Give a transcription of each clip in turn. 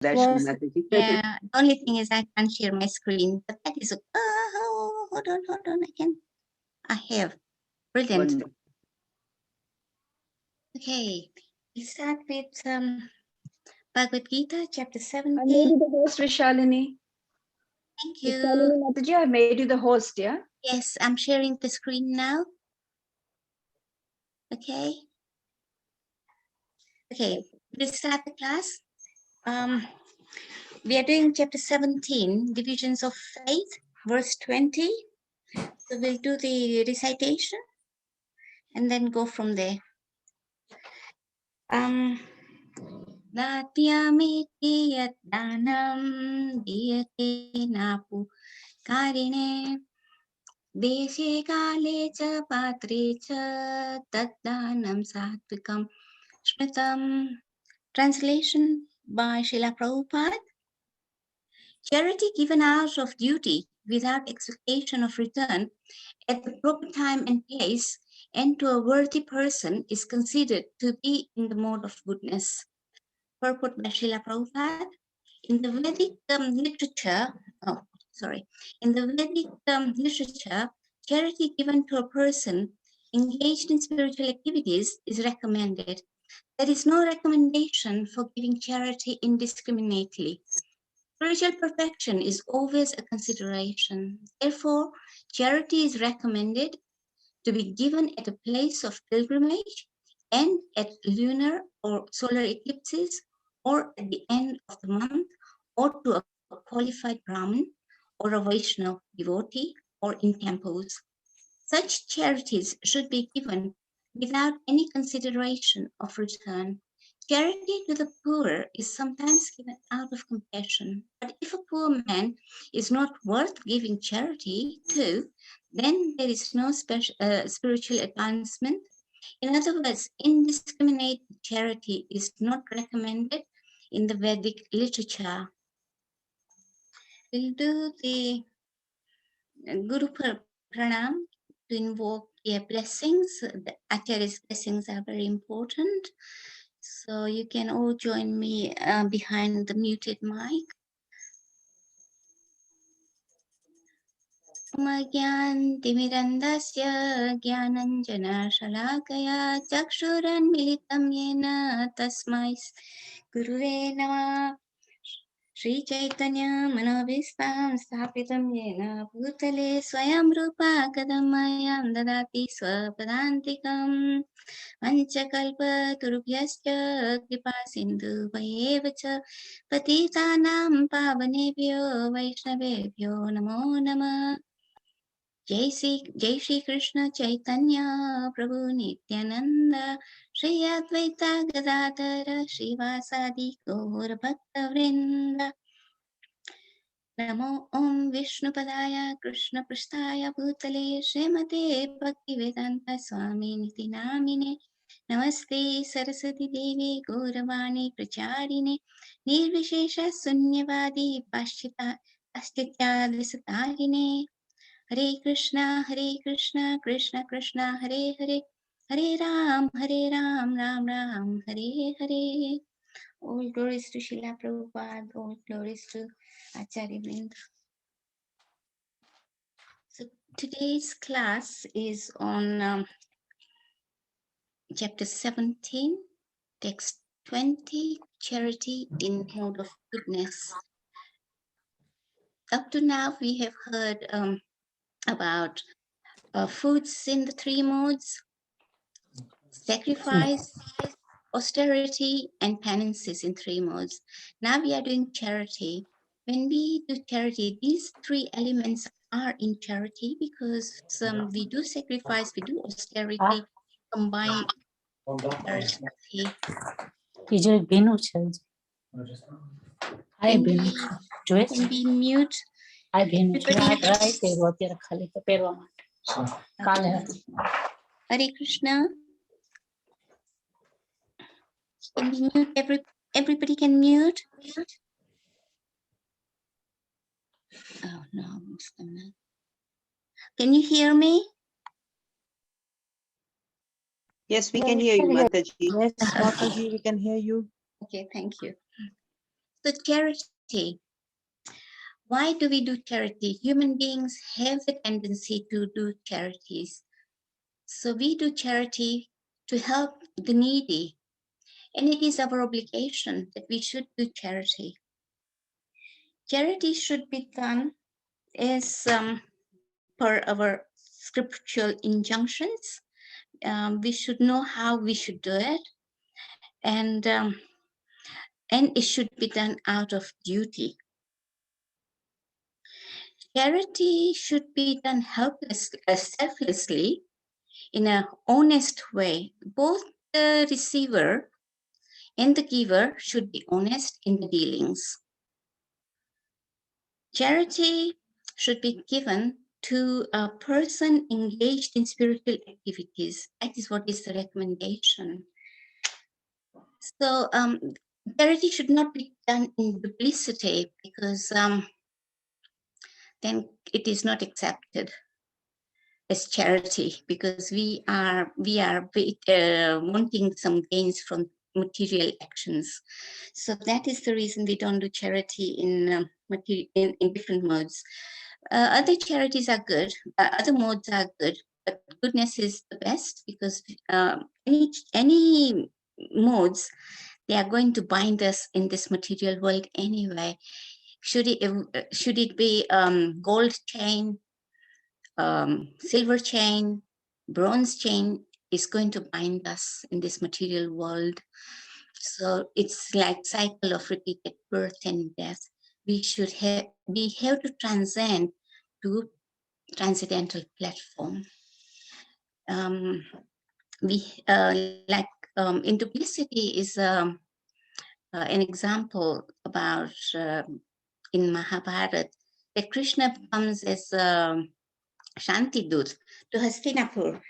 Mataji. Yeah, the only thing is I can't share my screen, but that is hold on, I have. Brilliant. Wonderful. Okay, we start with Bhagavad Gita, chapter I made 17. you the host, Vishalini. Thank you. Vishalini Mataji, I made you the host, yeah? Yes, I'm sharing the screen now. Okay. Okay, we start the class. We are doing chapter 17, Divisions of Faith, verse 20. So we'll do the recitation and then go from there. Datyamiti yat danam diyate napu karine deshe kale cha patre cha taddanam satvikam shmitam. Translation by Srila Prabhupada. Charity given out of duty without expectation of return at the proper time and place and to a worthy person is considered to be in the mode of goodness. Purport by Srila Prabhupada. In the Vedic literature, in the Vedic literature, charity given to a person engaged in spiritual activities is recommended. There is no recommendation for giving charity indiscriminately. Spiritual perfection is always a consideration. Therefore, charity is recommended to be given at a place of pilgrimage and at lunar or solar eclipses or at the end of the month or to a qualified Brahmin or a Vaishnava devotee or in temples. Such charities should be given without any consideration of return. Charity to the poor is sometimes given out of compassion, but if a poor man is not worth giving charity to, then there is no spiritual advancement. In other words, indiscriminate charity is not recommended in the Vedic literature. We'll do the Guru Pranam to invoke their blessings. The Acharya's blessings are very important. So you can all join me behind the muted mic. Magyantimirandasya Gyananjana Shalakaya Chakshuranmilitam Yena Tasmai Guruve Namah. Shri Chaitanya Manovistam Sthapitam Yena Bhutale Swayam Rupa Kadamayam Dadati Swapadantikam Vanchakalpa Turubhyascha Kripa Sindhu Vayevacha Patitanam Pavanebhyo Vaishnavebhyo Namo Namah. Jai Shri Krishna Chaitanya Prabhu Nityananda Shri Advaita Gadadhara Srivasadi Gaur Bhakta Vrinda. Namo Om Vishnupadaya Krishna Prasthaya Bhutale Srimate Bhaktivedanta Swami Niti Namine Namaste Saraswati Devi Gauravani Pracharine Nirvishesha Sunyavadi Paschitya Dvasatarine. Hare Krishna, Krishna Krishna, Hare Hare, Hare Ram, Ram Ram, Hare Hare. All glories to Srila Prabhupada, all glories to Acharya Vrinda. So today's class is on chapter 17, text 20, charity in mode of goodness. Up to now, we have heard about foods in the three modes, sacrifice, austerity, and penances in three modes. Now we are doing charity. When we do charity, these three elements are in charity because we do sacrifice, we do austerity, combined charity. Can we mute? Hare Krishna. Can we mute? Everybody can mute? Oh no, can you hear me? Yes, we can hear you, Mataji. Yes, Mataji, we can hear you. Okay, thank you. So charity. Why do we do charity? Human beings have the tendency to do charities. So we do charity to help the needy. And it is our obligation that we should do charity. Charity should be done as per our scriptural injunctions. We should know how we should do it. And it should be done out of duty. Charity should be done selflessly, in an honest way. Both the receiver and the giver should be honest in the dealings. Charity should be given to a person engaged in spiritual activities. That is what is the recommendation. So charity should not be done in duplicity, because then it is not accepted as charity, because we are wanting some gains from material actions. So that is the reason we don't do charity in different modes. Other charities are good, other modes are good, but goodness is the best, because any modes, they are going to bind us in this material world anyway. Should it be gold chain, silver chain, bronze chain, is going to bind us in this material world. So it's like cycle of repeated birth and death. We have to transcend to transcendental platform. In duplicity is an example about in Mahabharata, that Krishna comes as Shanti Dut to Hastinapur,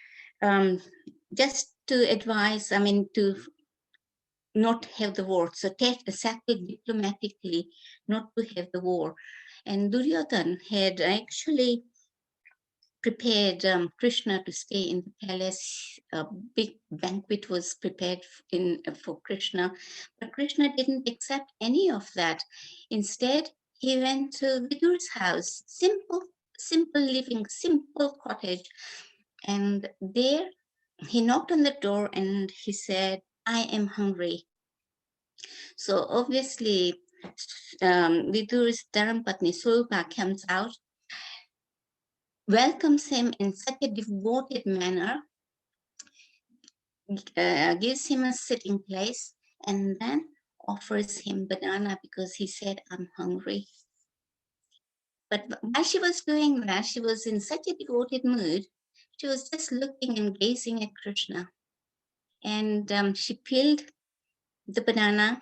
just to advise, to not have the war. So settled diplomatically not to have the war. And Duryodhan had actually prepared Krishna to stay in the palace. A big banquet was prepared for Krishna, but Krishna didn't accept any of that. Instead, he went to Vidur's house, simple living, simple cottage. And there he knocked on the door and he said, "I am hungry." So obviously, Vidur's Dharampatni Sulpa comes out, welcomes him in such a devoted manner, gives him a sitting place, and then offers him banana because he said, "I'm hungry." But while she was doing that, she was in such a devoted mood. She was just looking and gazing at Krishna. And she peeled the banana,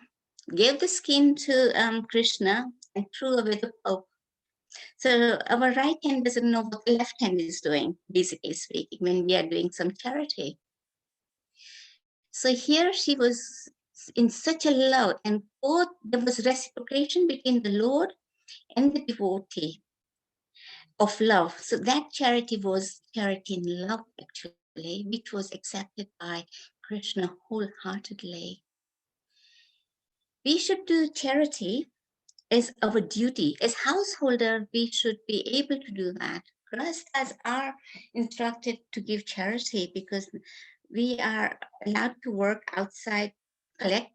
gave the skin to Krishna, and threw away the pulp. So our right hand doesn't know what the left hand is doing, basically speaking, when we are doing some charity. So here she was in such a love, and both there was reciprocation between the Lord and the devotee of love. So that charity was charity in love, actually, which was accepted by Krishna wholeheartedly. We should do charity as our duty. As householder, we should be able to do that. Grahasthas are instructed to give charity because we are allowed to work outside, collect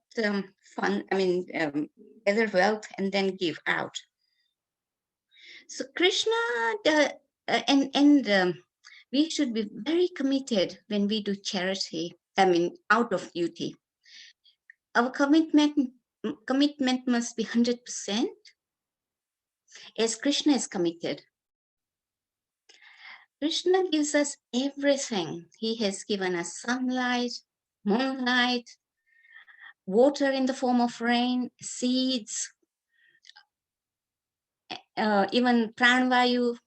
fund, gather wealth, and then give out. So Krishna, we should be very committed when we do charity, out of duty. Our commitment must be 100%, as Krishna is committed. Krishna gives us everything. He has given us sunlight, moonlight, water in the form of rain, seeds, even pranavayu,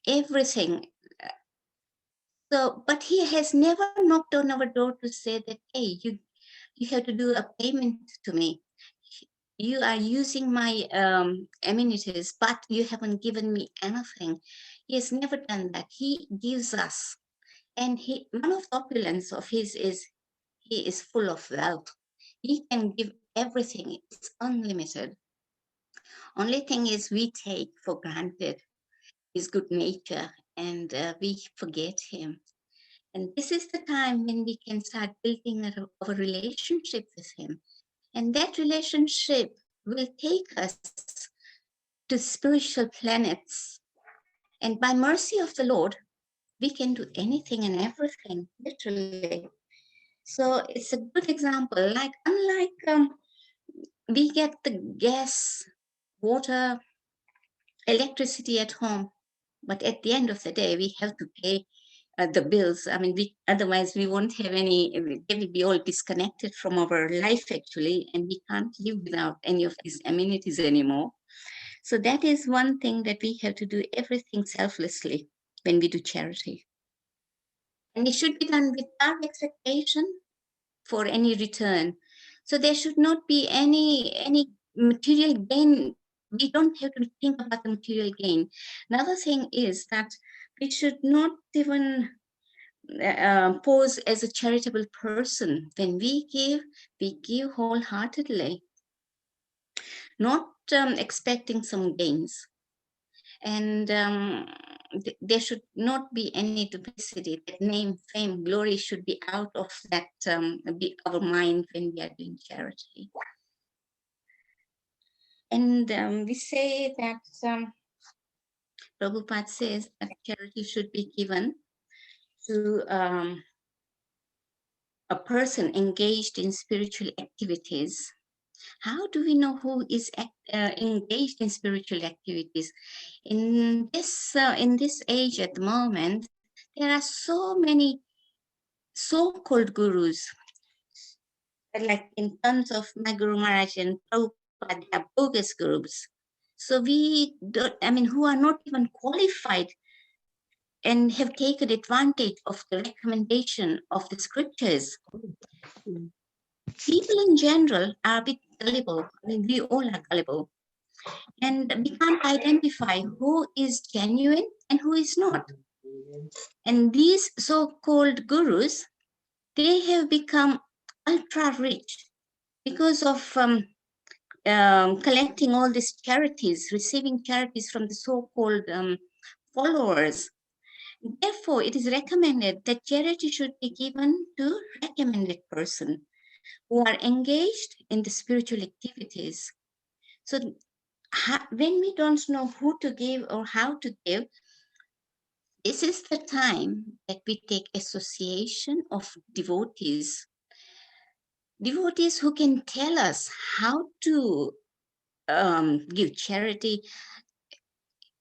everything. So, but he has never knocked on our door to say that, "Hey, you have to do a payment to me. You are using my amenities, but you haven't given me anything." He has never done that. He gives us. And one of the opulence of his is he is full of wealth. He can give everything. It's unlimited. Only thing is we take for granted his good nature and we forget him. And this is the time when we can start building a relationship with him. And that relationship will take us to spiritual planets. And by mercy of the Lord, we can do anything and everything, literally. So it's a good example. Like, unlike we get the gas, water, electricity at home, but at the end of the day, we have to pay the bills. I mean, otherwise we won't have any, they will be all disconnected from our life actually, and we can't live without any of these amenities anymore. So that is one thing that we have to do everything selflessly when we do charity. And it should be done without expectation for any return. So there should not be any material gain. We don't have to think about the material gain. Another thing is that we should not even pose as a charitable person. When we give wholeheartedly, not expecting some gains. And there should not be any duplicity. That name, fame, glory should be out of that be our mind when we are doing charity. And we say that Prabhupada says that charity should be given to a person engaged in spiritual activities. How do we know who is engaged in spiritual activities? In this age at the moment, there are so many so-called gurus. Like in terms of my Guru Maharaj and Prabhupada, they are bogus gurus. So we don't, I mean, who are not even qualified and have taken advantage of the recommendation of the scriptures. People in general are a bit gullible. I mean, we all are gullible. And we can't identify who is genuine and who is not. And these so-called gurus, they have become ultra rich because of collecting all these charities, receiving charities from the so-called followers. Therefore, it is recommended that charity should be given to recommended person who are engaged in the spiritual activities. So when we don't know who to give or how to give, this is the time that we take association of devotees. Devotees who can tell us how to give charity.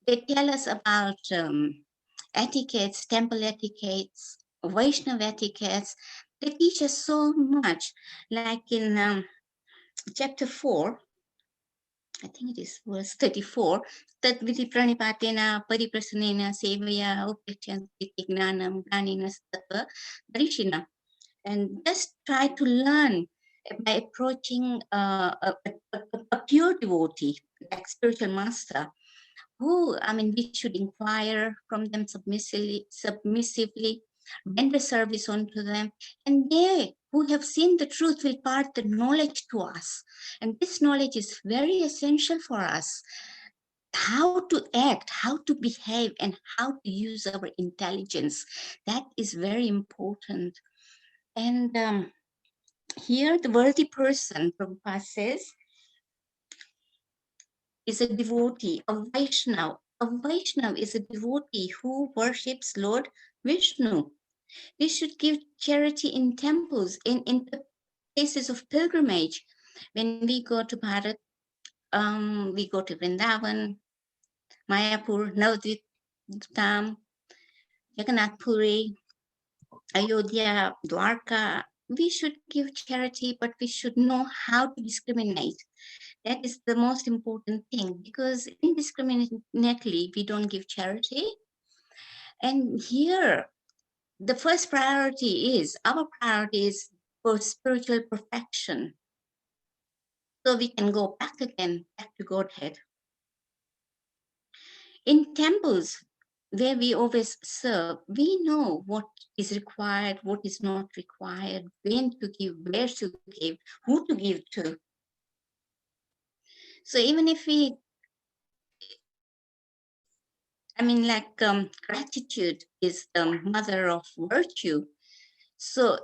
They tell us about etiquettes, temple etiquettes, Vaishnava etiquettes. They teach us so much. Like in chapter 4, I think it is verse 34, Tat vidi pranipatena pariprasanena sevaya upachanti gnanam granina sattva darishina. And just try to learn by approaching a pure devotee, like spiritual master, who, I mean, we should inquire from them submissively, render service unto them, and they who have seen the truth will impart the knowledge to us. And this knowledge is very essential for us. How to act, how to behave, and how to use our intelligence. That is very important. And here the worthy person, Prabhupada says, is a devotee, a Vaishnava. A Vaishnava is a devotee who worships Lord Vishnu. We should give charity in temples, in the places of pilgrimage. When we go to Bharat, we go to Vrindavan, Mayapur, Navadvip Dham, Jagannath Puri, Ayodhya, Dwarka. We should give charity, but we should know how to discriminate. That is the most important thing, because indiscriminately we don't give charity. And here, the first priority is, our priority is for spiritual perfection. So we can go back again, back to Godhead. In temples, where we always serve, we know what is required, what is not required, when to give, where to give, who to give to. So even if we, gratitude is the mother of virtue. So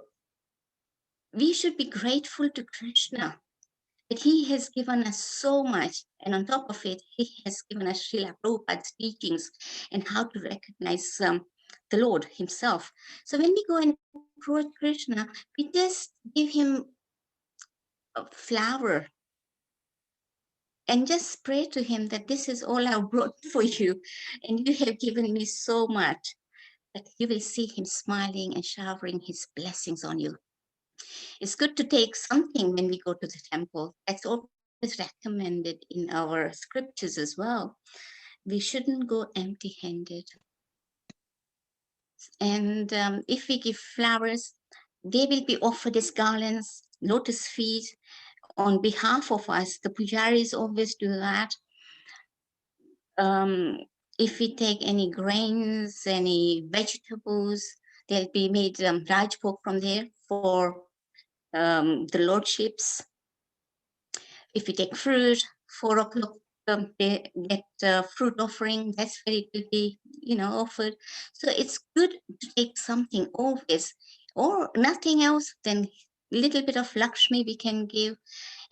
we should be grateful to Krishna that he has given us so much. And on top of it, he has given us Srila Prabhupada's teachings and how to recognize the Lord himself. So when we go and approach Krishna, we just give him a flower and just pray to him that this is all I brought for you. And you have given me so much that you will see him smiling and showering his blessings on you. It's good to take something when we go to the temple. That's always recommended in our scriptures as well. We shouldn't go empty-handed. And if we give flowers, they will be offered as garlands, lotus feet on behalf of us. The pujaris always do that. If we take any grains, any vegetables, they'll be made rajbhog from there for the lordships. If we take fruit, 4 o'clock, they get fruit offering. That's where it will be, offered. So it's good to take something always, or nothing else. Then a little bit of Lakshmi we can give,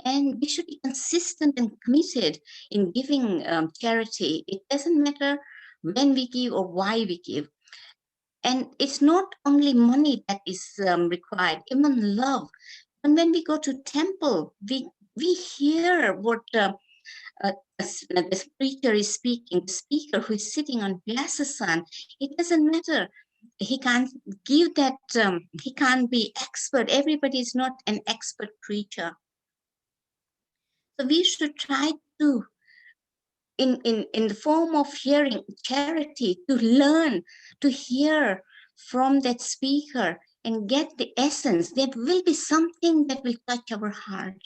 and we should be consistent and committed in giving charity. It doesn't matter when we give or why we give. And it's not only money that is required, even love. And when we go to temple, we hear what the preacher is speaking, the speaker who is sitting on Vyasasan. It doesn't matter. He can't give that, he can't be expert. Everybody is not an expert preacher. So we should try to, in the form of hearing charity, to learn, to hear from that speaker and get the essence. There will be something that will touch our heart.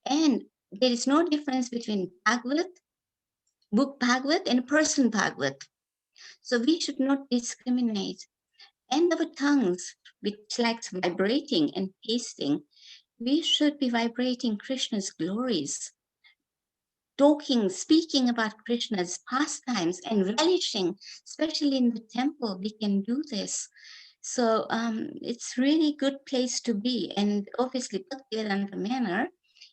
And there is no difference between Bhagavad, book Bhagavad, and person Bhagavad. So we should not discriminate. And our tongues, which likes vibrating and tasting, we should be vibrating Krishna's glories, talking, speaking about Krishna's pastimes and relishing, especially in the temple, we can do this. So it's really good place to be. And obviously Bhaktivedanta Manor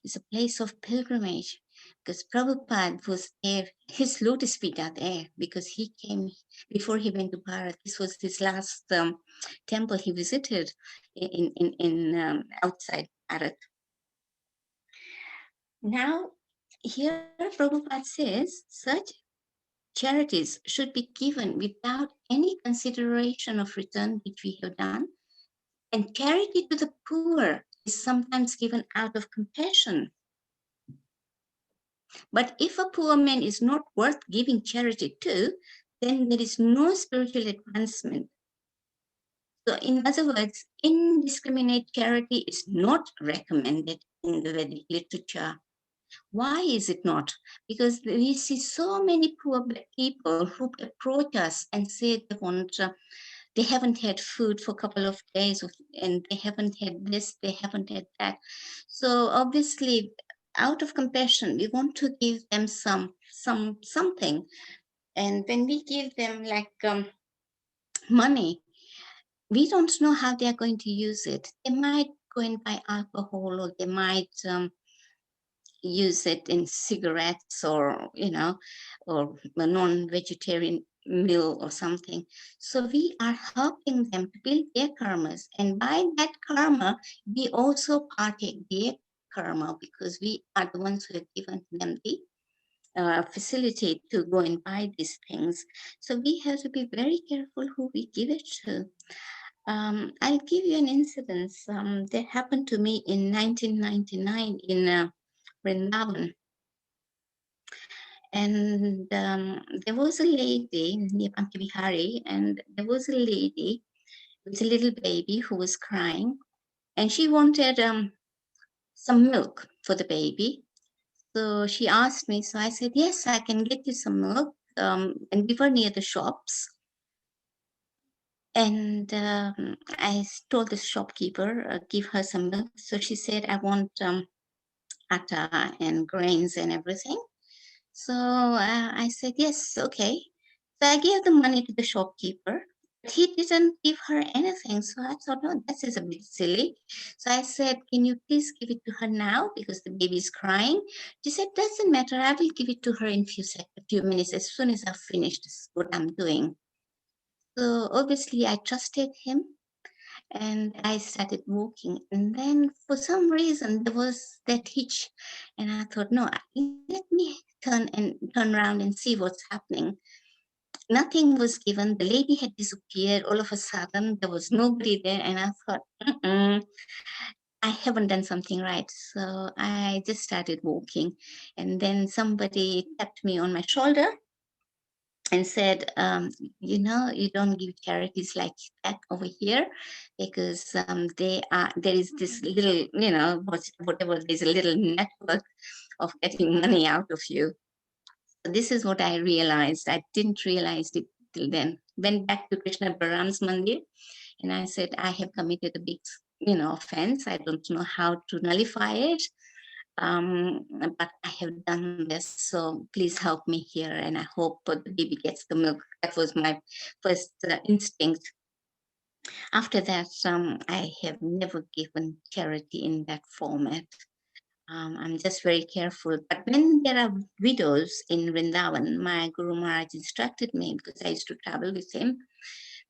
is a place of pilgrimage because Prabhupada was there, his lotus feet are there because he came before he went to Bharat. This was his last temple he visited in outside Bharat. Now, here Prabhupada says such charities should be given without any consideration of return which we have done. And charity to the poor is sometimes given out of compassion. But if a poor man is not worth giving charity to, then there is no spiritual advancement. So in other words, indiscriminate charity is not recommended in the Vedic literature. Why is it not? Because we see so many poor people who approach us and say they haven't had food for a couple of days, and they haven't had this, they haven't had that. So obviously, out of compassion, we want to give them something. And when we give them like money, we don't know how they are going to use it. They might go and buy alcohol, or they might use it in cigarettes, or or a non-vegetarian meal or something. So we are helping them to build their karmas, and by that karma we also partake their karma, because we are the ones who have given them the facility to go and buy these things. So we have to be very careful who we give it to. I'll give you an incident that happened to me in 1999 in Vrindavan. And there was a lady near Pankivihari, and there was a lady with a little baby who was crying, and she wanted some milk for the baby. So she asked me, so I said, yes, I can get you some milk. And we were near the shops. And I told the shopkeeper, give her some milk. So she said, I want atta and grains and everything. So I said, yes, okay. So I gave the money to the shopkeeper, but he didn't give her anything. So I thought, no, that is a bit silly. So I said, can you please give it to her now because the baby is crying? She said, doesn't matter. I will give it to her in few minutes as soon as I've finished what I'm doing. So obviously I trusted him and I started walking. And then for some reason there was that hitch, and I thought, no, let me turn around and see what's happening. Nothing was given. The lady had disappeared. All of a sudden, there was nobody there, and I thought, I haven't done something right. So I just started walking, and then somebody tapped me on my shoulder and said, you don't give charities like that over here because there is this little, whatever, there's a little network of getting money out of you. So this is what I realized. I didn't realize it till then. Went back to Krishna Baram's mandir and I said, I have committed a big, offense. I don't know how to nullify it. But I have done this, so please help me here, and I hope the baby gets the milk. That was my first instinct. After that, I have never given charity in that format. I'm just very careful. But when there are widows in Vrindavan, my Guru Maharaj instructed me, because I used to travel with him,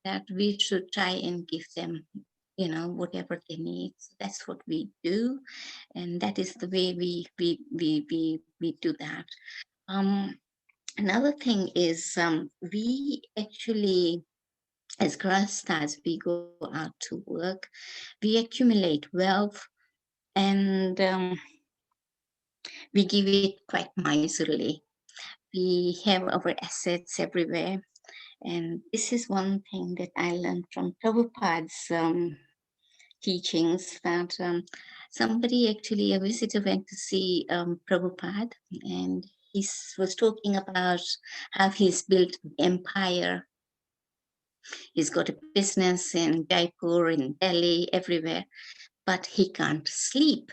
that we should try and give them, whatever they need. So that's what we do, and that is the way we do that. Another thing is we actually, as grastas, we go out to work, we accumulate wealth, and we give it quite miserly. We have our assets everywhere. And this is one thing that I learned from Prabhupada's teachings, that somebody, actually, a visitor went to see Prabhupada, and he was talking about how he's built an empire. He's got a business in Jaipur, in Delhi, everywhere, but he can't sleep.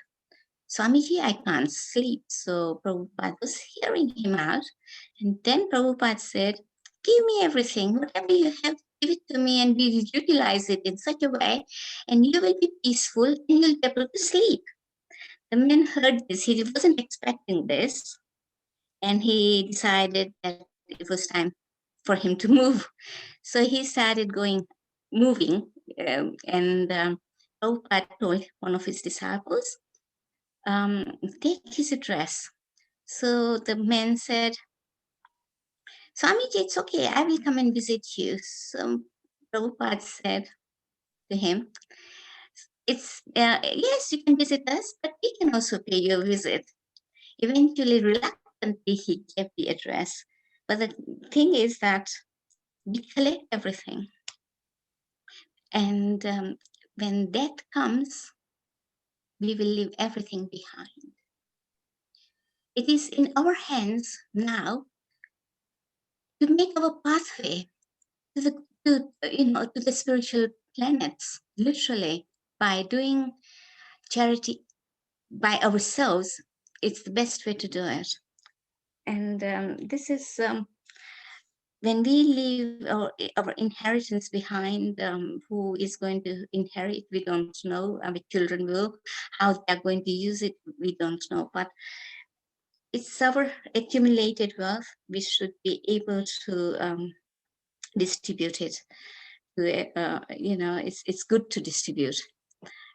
Swamiji, I can't sleep. So Prabhupada was hearing him out. And then Prabhupada said, give me everything, whatever you have, give it to me, and we utilize it in such a way, and you will be peaceful and you'll be able to sleep. The man heard this, he wasn't expecting this, and he decided that it was time for him to move. So he started moving, and Prabhupada told one of his disciples, take his address. So the man said, Swamiji, it's okay, I will come and visit you. So Prabhupada said to him, yes, you can visit us, but we can also pay you a visit. Eventually, reluctantly, he gave the address. But the thing is that we collect everything. And when death comes, we will leave everything behind. It is in our hands now to make our pathway to the spiritual planets, literally, by doing charity by ourselves. It's the best way to do it. And this is when we leave our inheritance behind. Who is going to inherit, we don't know. Our children will. How they're going to use it, we don't know. But it's our accumulated wealth. We should be able to distribute it. It's good to distribute.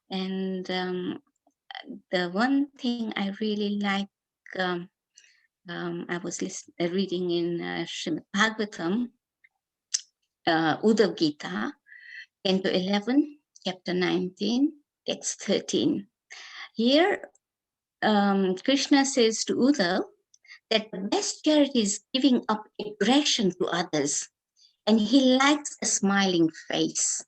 And the one thing I really like, I was reading in Srimad Bhagavatam, Uddhav Gita, 10 to 11, chapter 19, text 13. Here, Krishna says to Uddhav that the best charity is giving up aggression to others, and he likes a smiling face.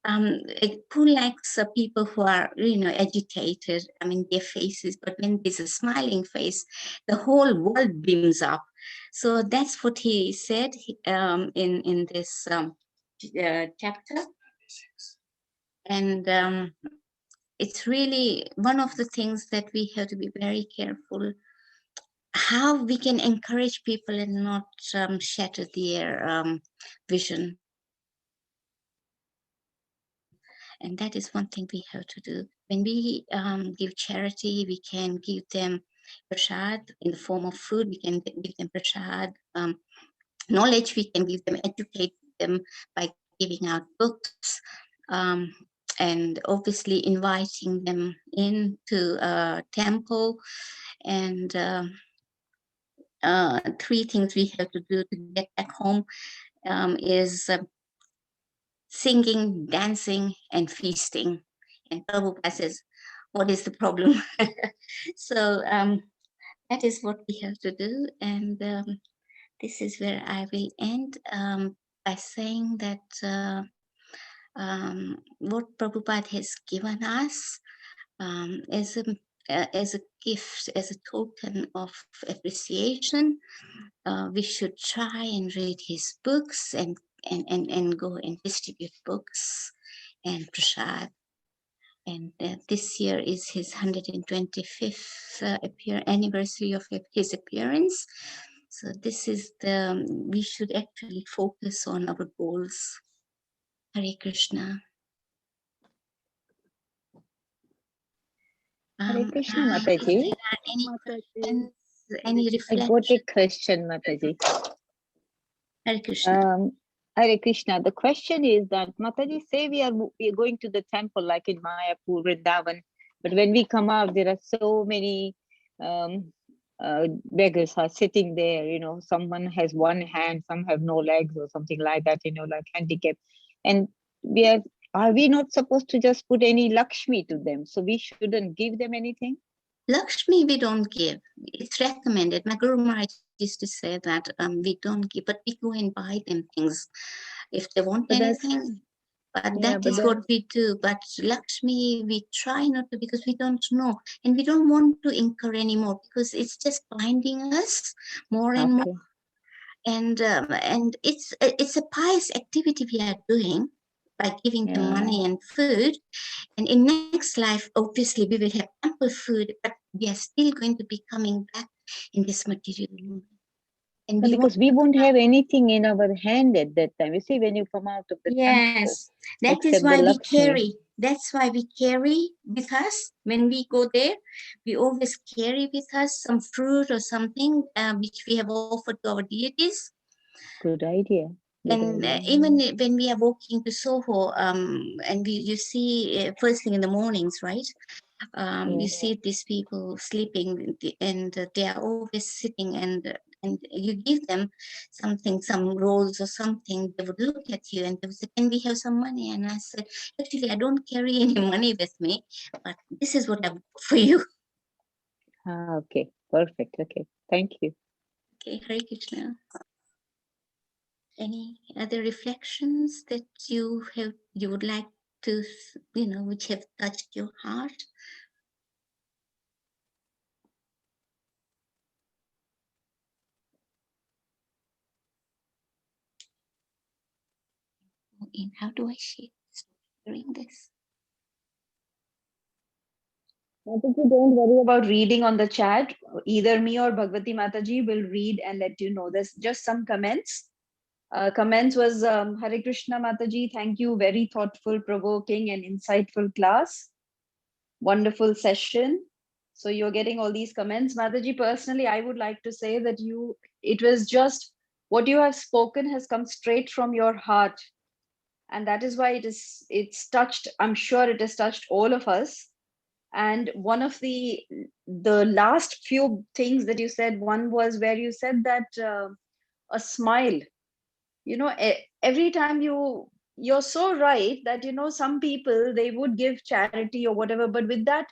Who likes people who are, agitated? I mean, their faces, but when there's a smiling face, the whole world beams up. So that's what he said in this chapter. And it's really one of the things that we have to be very careful how we can encourage people and not shatter their vision. And that is one thing we have to do. When we give charity, we can give them prasad in the form of food. We can give them prasad, knowledge. We can give them, educate them by giving out books, and obviously inviting them into a temple. And three things we have to do to get back home is singing, dancing, and feasting. And Prabhupada says, what is the problem? So that is what we have to do. And this is where I will end by saying that what Prabhupada has given us as a gift, as a token of appreciation, we should try and read his books and go and distribute books and prasad. And this year is his 125th anniversary of his appearance. So this is we should actually focus on our goals. Hare Krishna. Hare Krishna, If Mataji. there are any questions, any I reflections? got a question, Mataji. Hare Krishna. Hare Krishna. The question is that Mataji, say we are going to the temple like in Mayapur, Vrindavan, but when we come out, there are so many beggars are sitting there. You know, someone has one hand, some have no legs or something like that. You know, like handicap, and are we not supposed to just put any Lakshmi to them? So we shouldn't give them anything? Lakshmi, we don't give. It's recommended. My Guru Maharaj used to say that we don't give, but we go and buy them things if they want But anything. But yeah, that but is what we do. But Lakshmi, we try not to because we don't know. And we don't want to incur anymore because it's just binding us more and more. And it's a pious activity we are doing by giving them money and food. And in next life, obviously, we will have ample food, but we are still going to be coming back in this material world. And because we won't have anything in our hand at that time. You see, when you come out of the temple, that is why we carry. That's why we carry with us when we go there. We always carry with us some fruit or something which we have offered to our deities. Good idea. And even when we are walking to Soho, and you see first thing in the mornings, right? You see these people sleeping, and they are always sitting, and you give them something, some rolls or something. They would look at you and they would say, "Can we have some money?" And I said, "Actually, I don't carry any money with me, but this is what I've got for you." Okay, perfect. Okay, thank you. Okay, Hare Krishna. Any other reflections that you would like to, which have touched your heart? And how do I share during this? Mataji, don't worry about reading on the chat. Either me or Bhagwati Mataji will read and let you know. There's just some comments. Comments was Hare Krishna Mataji, thank you. Very thoughtful, provoking, and insightful class. Wonderful session. So you're getting all these comments. Mataji, personally, I would like to say that it was just what you have spoken has come straight from your heart. And that is why it's touched, I'm sure it has touched all of us. And one of the last few things that you said, one was where you said that a smile, every time you're so right that, some people, they would give charity or whatever, but with that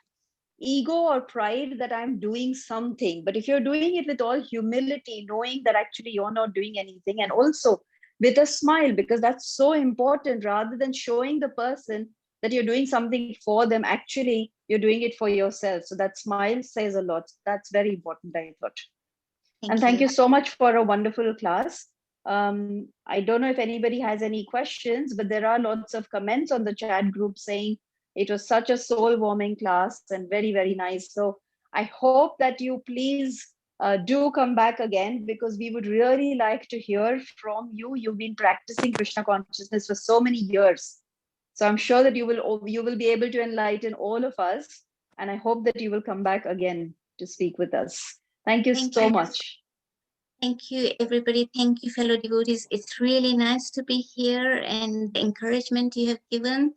ego or pride that I'm doing something. But if you're doing it with all humility, knowing that actually you're not doing anything, and also with a smile, because that's so important, rather than showing the person that you're doing something for them, actually you're doing it for yourself. So that smile says a lot. That's very important, I thought. Thank you so much for a wonderful class. I don't know if anybody has any questions, but there are lots of comments on the chat group saying it was such a soul warming class and very, very nice. So I hope that you please do come back again, because we would really like to hear from you. You've been practicing Krishna consciousness for so many years. So I'm sure that you will be able to enlighten all of us. And I hope that you will come back again to speak with us. Thank you Thank so you. much. Thank you, everybody. Thank you, fellow devotees. It's really nice to be here, and the encouragement you have given.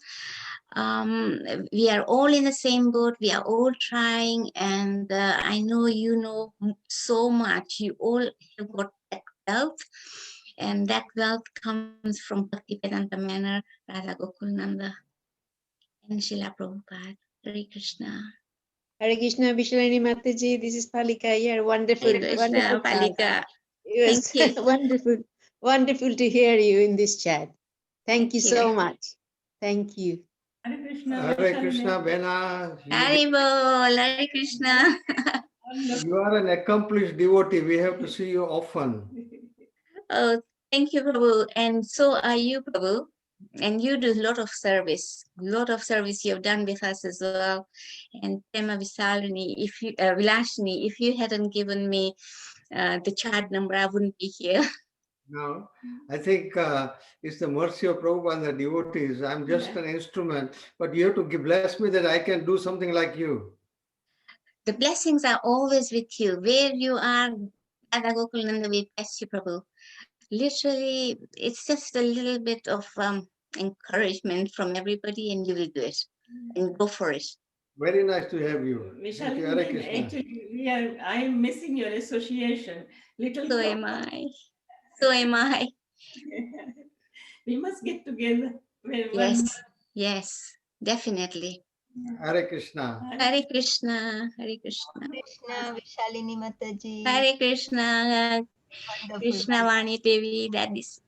We are all in the same boat. We are all trying, and I know you know so much. You all have got that wealth, and that wealth comes from Bhaktivedanta Manor, Radha Gokulnanda, and Srila Prabhupada. Hare Krishna. Hare Krishna, Vishalini Mataji. This is Palika here. Wonderful, Hare Krishna, wonderful chat. Palika. It was Thank you. wonderful, wonderful to hear you in this chat. Thank you Thank you. so much. Thank you. Hare Krishna, Hare Vishalini. Krishna, Bena. Haribol, Hare Krishna. You are an accomplished devotee. We have to see you often. Oh, thank you, Prabhu. And so are you, Prabhu. And you do a lot of service. You have done with us as well. And Tema Visalini, Vilashini, if you hadn't given me the chart number, I wouldn't be here. No, I think it's the mercy of Prabhupada and the devotees. I'm just an instrument, but you have to bless me that I can do something like you. The blessings are always with you. Where you are, Radha Gokulananda will bless you, Prabhu. Literally, it's just a little bit of encouragement from everybody, and you will do it. And go for it. Very nice to have you. Thank you, Hare Vishalini, Krishna. actually, I am missing your association. Little So am I. So am I. We must get together. Yes, yes, definitely. Hare Krishna. Hare Krishna, Hare Krishna. Krishna, Vishalini Mataji. Hare Krishna, Wonderful. Krishna Vani Devi, that is.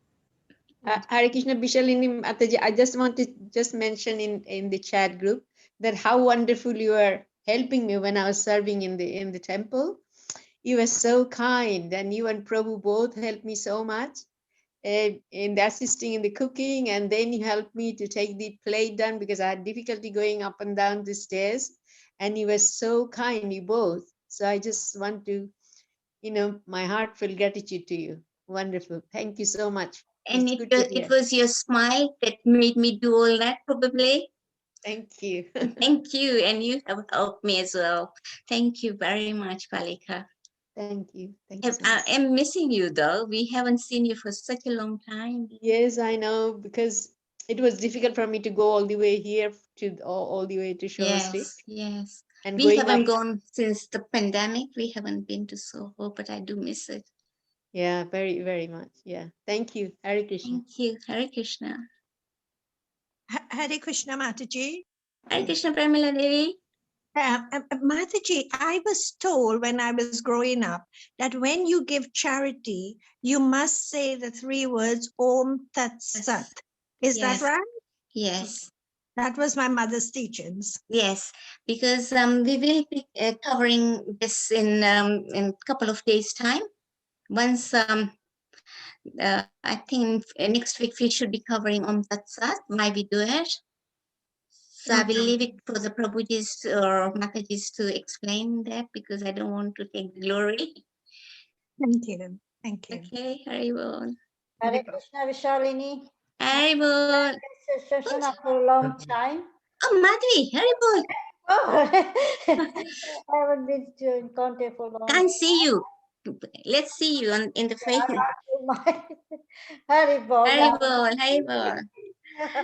Hare Krishna, Vishalini Mataji. I just want to just mention in the chat group that how wonderful you are helping me when I was serving in the temple. You were so kind, and you and Prabhu both helped me so much in the assisting in the cooking, and then you helped me to take the plate down because I had difficulty going up and down the stairs, and you were so kind, you both. So I just want to, my heartfelt gratitude to you. Wonderful. Thank you so much. And It's good to hear. it was your smile that made me do all that, probably. Thank you. Thank you. And you have helped me as well. Thank you very much, Palika. Thank you. Thank you so I much. am missing you, though. We haven't seen you for such a long time. Yes, I know, because it was difficult for me to go all the way here to all the way to Shore Street. Yes, yes. And We going haven't up, gone since the pandemic. We haven't been to Soho, but I do miss it. yeah, very, very much. Yeah. Thank you. Hare Krishna. Thank you. Hare Krishna. Hare Krishna, Mataji. Hare Krishna, Pramila Devi. Mataji, I was told when I was growing up that when you give charity, you must say the 3 words Om Tat Sat. Is Yes. that right? Yes. That was my mother's teachings. Yes, because we will be covering this in a couple of days' time. Once I think next week we should be covering Om Tat Sat, why we do it. So I will leave it for the Prabhujis or Matajis to explain that, because I don't want to take the glory. Thank you. Thank you. Okay, Haribol. Hare Krishna, Vishalini. Haribol. This session after a long time. Oh, Madhvi, Haribol. Oh, I haven't been in contact for long. Can't see you. Let's see you in the face. Haribol. Haribol, Haribol.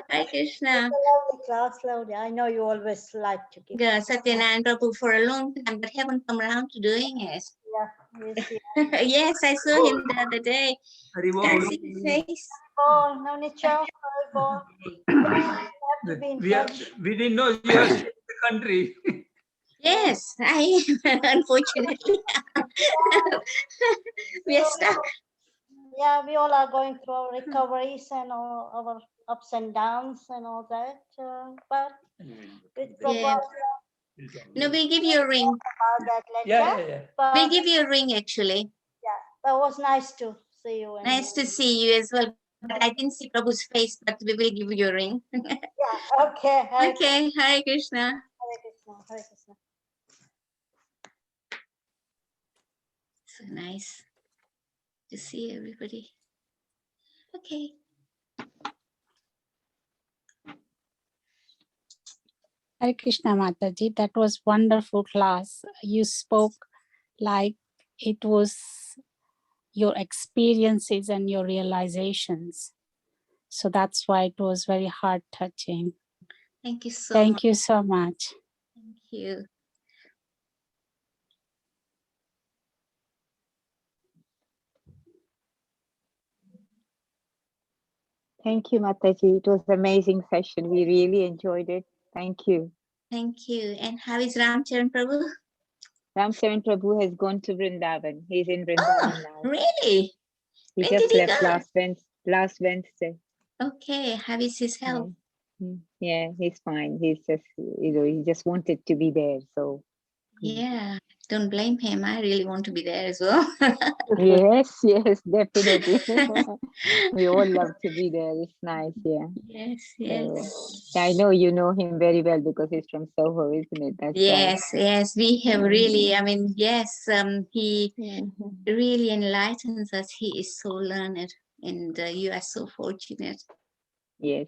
Hare Krishna. Lovely class, lovely. I know you always like to give. Satyanarayan Prabhu for a long time, but haven't come around to doing it. Yeah, yes, yeah. Yes, I saw him the other day. Can't see his face. Oh, no need to. Haribol. Have to be in touch. We didn't know you are still in the country. Yes, I unfortunately we are stuck. Yeah, we all are going through our recoveries and all our ups and downs and all that. But with Yeah. Prabhupada, No, we'll give you a ring. about that later. Yeah. But We'll give you a ring actually. yeah, that was nice to see you. And Nice to see you as well. But I didn't see Prabhu's face, but we will give you a ring. Yeah, okay. Hare Okay, Hare Krishna. Krishna, Hare Krishna. So nice to see everybody. Okay. Hare Krishna Mataji, that was wonderful class. You spoke like it was your experiences and your realizations. So that's why it was very heart touching. Thank you so Thank much. you so much. Thank you. Thank you, Mataji. It was an amazing session. We really enjoyed it. Thank you. Thank you. And how is Ramcharan Prabhu? Ramcharan Prabhu has gone to Vrindavan. He's in Oh, Vrindavan now. really? He When just did he left go? last Wednesday. Okay. How is his health? Yeah, he's fine. He's just, he just wanted to be there. So Yeah. Don't blame him. I really want to be there as well. yes, definitely. We all love to be there. It's nice, yeah. Yes, So, yes. I know you know him very well because he's from Soho, isn't it? That's Yes, yes. We have really, Mhm. I mean, yes, he why. really enlightens us. He is so learned, and you are so fortunate. Yes,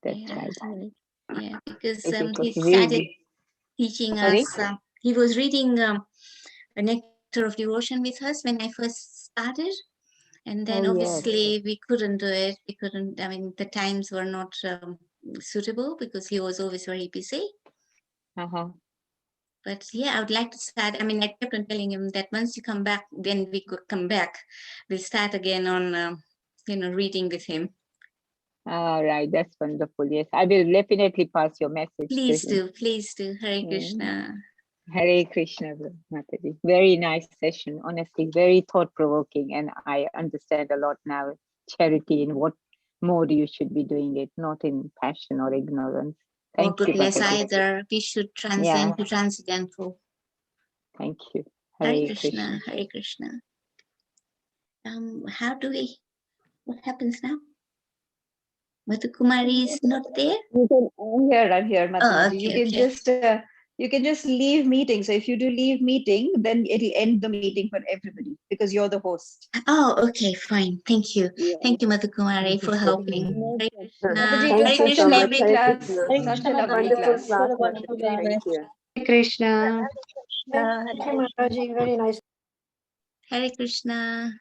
that's Yeah, right. yeah, because It was he started really. teaching Sorry? us. He was reading a Nectar of Devotion with us when I first started, and then Oh, yes. obviously we couldn't do it. We couldn't. I mean, the times were not suitable because he was always very busy. Uh-huh. But yeah, I would like to start. I mean, I kept on telling him that once you come back, then we could come back. We'll start again on, reading with him. All right, that's wonderful. Yes, I will definitely pass your message to Please him. do, please do. Hare Mm. Krishna. Hare Krishna, Mataji. Very nice session. Honestly, very thought-provoking, and I understand a lot now. Charity, in what mode you should be doing it, not in passion or ignorance. Or Thank you, goodness Mataji. either. We should Yeah, transcend to transcendental. thank you. Hare Hare Krishna, Krishna. Hare Krishna. How do we? What happens now? Madhu Kumari is not there. I'm here, Oh, Mataji. You can just leave meeting. So if you do leave meeting, then it'll end the meeting for everybody because you're the host. Oh, okay, fine. Thank you. Yeah. Thank you, Madhu Kumari, for helping. Hare Krishna. Mataji, it Hare was such a Krishna, lovely everyone. class. Hare Such Krishna, a lovely wonderful class. class, Mataji. Thank you. Krishna. Thank you, Mataji. Very nice. Hare Krishna.